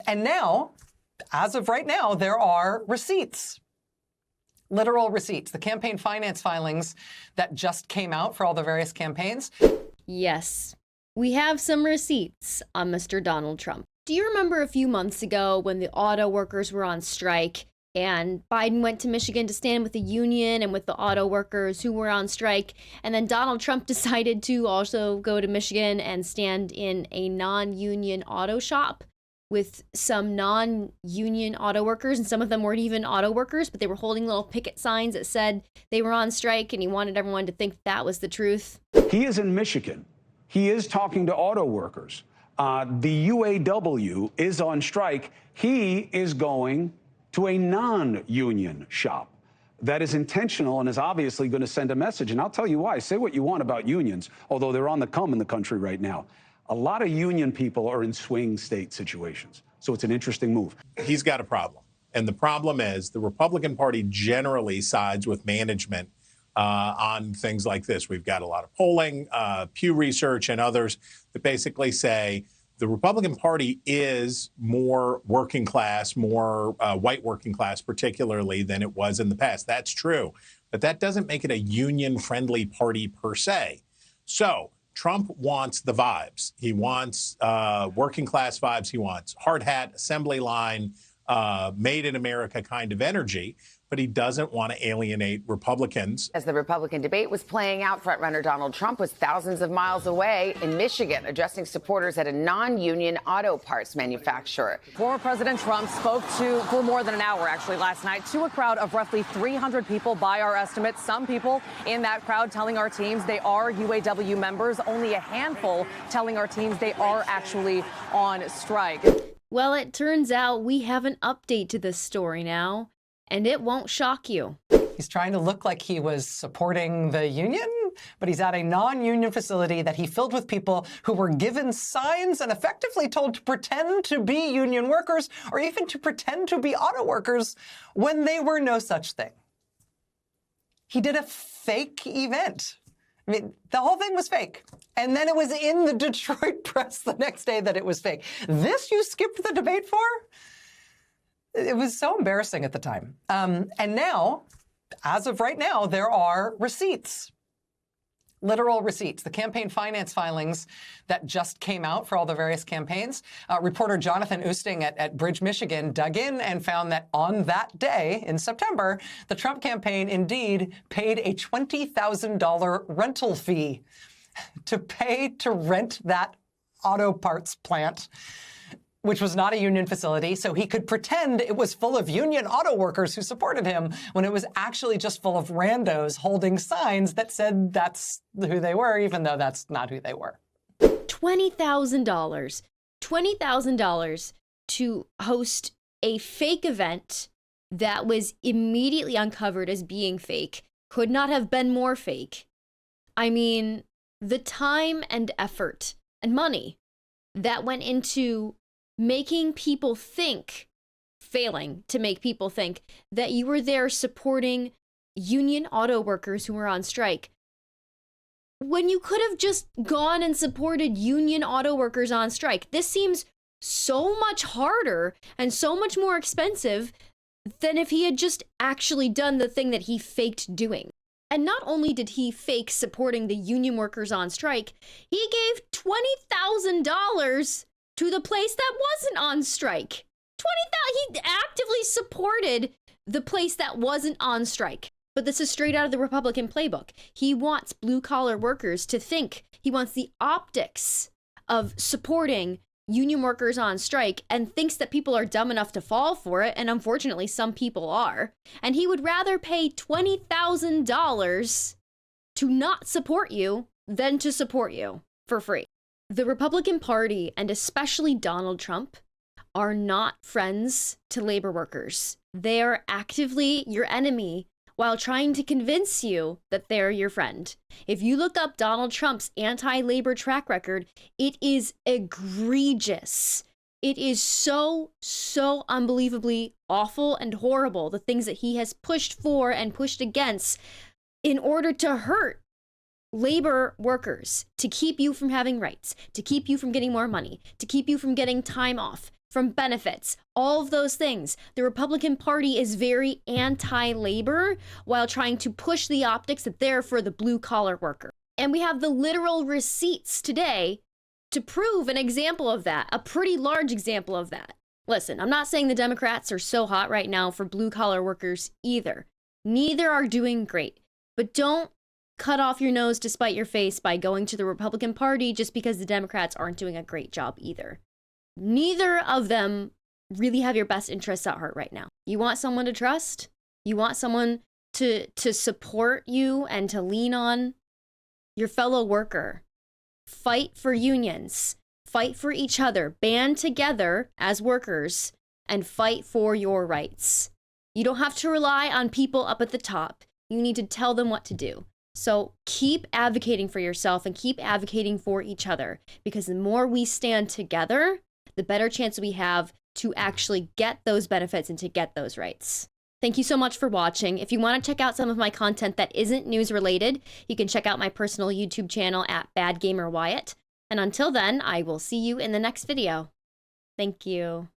And now, as of right now, there are receipts. Literal receipts, the campaign finance filings that just came out for all the various campaigns. Yes, we have some receipts on Mr. Donald Trump. Do you remember a few months ago when the auto workers were on strike and Biden went to Michigan to stand with the union and with the auto workers who were on strike, and then Donald Trump decided to also go to Michigan and stand in a non-union auto shop with some non-union auto workers, and some of them weren't even auto workers, but they were holding little picket signs that said they were on strike, and he wanted everyone to think that was the truth. He is in Michigan. He is talking to auto workers. The UAW is on strike. He is going to a non-union shop. That is intentional and is obviously going to send a message. And I'll tell you why. Say what you want about unions, although they're on the come in the country right now. A lot of union people are in swing state situations. So it's an interesting move. He's got a problem. And the problem is the Republican Party generally sides with management on things like this. We've got a lot of polling, Pew Research and others that basically say the Republican Party is more working class, more white working class particularly than it was in the past. That's true. But that doesn't make it a union-friendly party per se. So Trump wants the vibes. He wants working class vibes. He wants hard hat, assembly line, made in America kind of energy, but he doesn't want to alienate Republicans. As the Republican debate was playing out, frontrunner Donald Trump was thousands of miles away in Michigan, addressing supporters at a non-union auto parts manufacturer. Former President Trump spoke for more than an hour, actually, last night, to a crowd of roughly 300 people by our estimates. Some people in that crowd telling our teams they are UAW members, only a handful telling our teams they are actually on strike. Well, it turns out we have an update to this story now, and it won't shock you. He's trying to look like he was supporting the union, but he's at a non-union facility that he filled with people who were given signs and effectively told to pretend to be union workers or even to pretend to be auto workers when they were no such thing. He did a fake event. I mean, the whole thing was fake. And then it was in the Detroit press the next day that it was fake. This you skipped the debate for? It was so embarrassing at the time. And now, as of right now, there are receipts. Literal receipts, the campaign finance filings that just came out for all the various campaigns. Reporter Jonathan Oosting at Bridge, Michigan, dug in and found that on that day in September, the Trump campaign indeed paid a $20,000 rental fee to pay to rent that auto parts plant, which was not a union facility, so he could pretend it was full of union auto workers who supported him when it was actually just full of randos holding signs that said that's who they were, even though that's not who they were. $20,000. $20,000 to host a fake event that was immediately uncovered as being fake. Could not have been more fake. I mean, the time and effort and money that went into making people think, failing to make people think that you were there supporting union auto workers who were on strike, when you could have just gone and supported union auto workers on strike. This seems so much harder and so much more expensive than if he had just actually done the thing that he faked doing. And not only did he fake supporting the union workers on strike, he gave $20,000 to the place that wasn't on strike. He actively supported the place that wasn't on strike. But this is straight out of the Republican playbook. He wants blue-collar workers to think. He wants the optics of supporting union workers on strike and thinks that people are dumb enough to fall for it, and unfortunately some people are. And he would rather pay $20,000 to not support you than to support you for free. The Republican Party, and especially Donald Trump, are not friends to labor workers. They are actively your enemy while trying to convince you that they're your friend. If you look up Donald Trump's anti-labor track record, it is egregious. It is so unbelievably awful and horrible, the things that he has pushed for and pushed against in order to hurt labor workers, to keep you from having rights, to keep you from getting more money, to keep you from getting time off, from benefits, all of those things. The Republican Party is very anti-labor while trying to push the optics that they're for the blue-collar worker. And we have the literal receipts today to prove an example of that, a pretty large example of that. Listen, I'm not saying the Democrats are so hot right now for blue-collar workers either. Neither are doing great. But don't cut off your nose to spite your face by going to the Republican Party just because the Democrats aren't doing a great job either. Neither of them really have your best interests at heart right now. You want someone to trust? You want someone to support you and to lean on? Your fellow worker. Fight for unions. Fight for each other. Band together as workers and fight for your rights. You don't have to rely on people up at the top. You need to tell them what to do. So keep advocating for yourself and keep advocating for each other, because the more we stand together, the better chance we have to actually get those benefits and to get those rights. Thank you so much for watching. If you want to check out some of my content that isn't news related, you can check out my personal YouTube channel at Bad Gamer Wyatt. And until then, I will see you in the next video. Thank you.